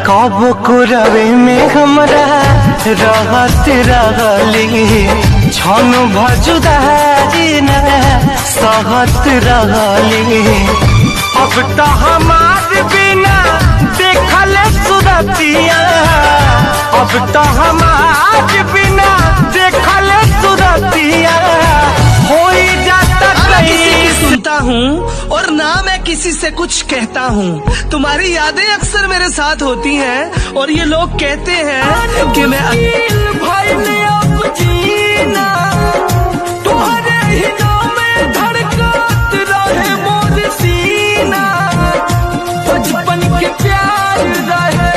कब कुरवे में हमरा रहत रहली छन भजुदारी न सहत रहली। अब तो हमार बिना देखल सुरतिया, अब तो हमार बिना देखल सुरतिया हो जाता। सुनता हूँ और ना मैं किसी से कुछ कहता हूँ, तुम्हारी यादें अक्सर मेरे साथ होती हैं और ये लोग कहते हैं कि मैं भाई ने अब जीना तुम्हारे ही नाम में धड़कत रहे मोर सीना। बचपन के प्यार रहे,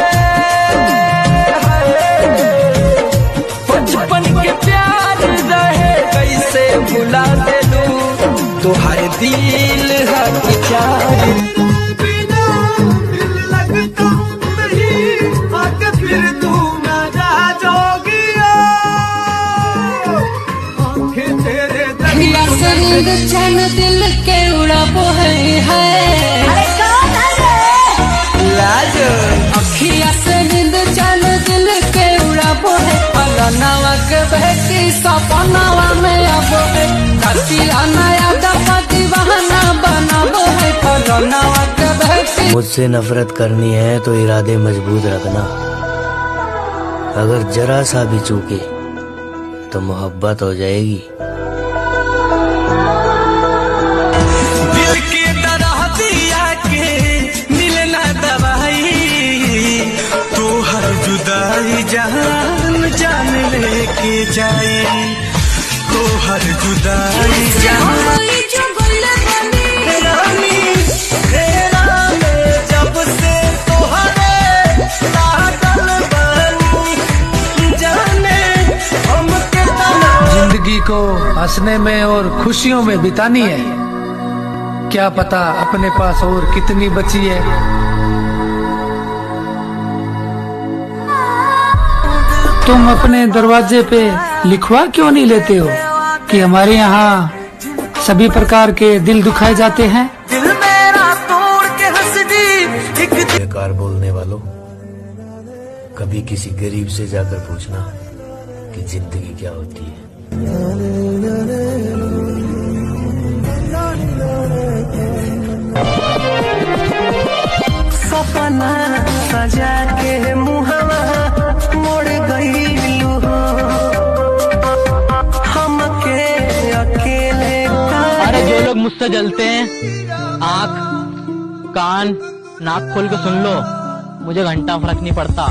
बचपन के प्यार रहे कैसे भुला दे लूं तुम्हारे दिल है प्यार। बिना दिल लगता नहीं आके फिर तू ना जा जोगिया, आंखें तेरे दरिया से चैन दिल के उड़ाबो है अखिया से नींद चैन दिल के उड़ाबो है। पलनावा के बहकी सपनावा में आबो है, कसिया नया दफा दीवाना बनाबो है। पलनावा के बहकी। मुझसे नफरत करनी है तो इरादे मजबूत रखना, अगर जरा सा भी चूके तो मोहब्बत हो जाएगी। दिल की तरह दिया के मिलना दवाई, तू हर जुदाई जान जान लेके जाए, तो हर जुदाई जान रानी तेरा में जब से तोहरे लागल बानी जाने हम कितना। जिंदगी को हंसने में और खुशियों में बितानी है, क्या पता अपने पास और कितनी बची है। तुम अपने दरवाजे पे लिखवा क्यों नहीं लेते हो कि हमारे यहाँ सभी प्रकार के दिल दुखाए जाते हैं। दिल मेरा तोड़ के हंस दी एक। बेकार बोलने वालों, कभी किसी गरीब से जाकर पूछना कि जिंदगी क्या होती है। सपना सजा के मुहवा मोड़ गईलू हो हमके अकेले। अरे जो लोग मुझसे जलते हैं, आँख कान नाक खोल के सुन लो, मुझे घंटा फर्क नहीं पड़ता।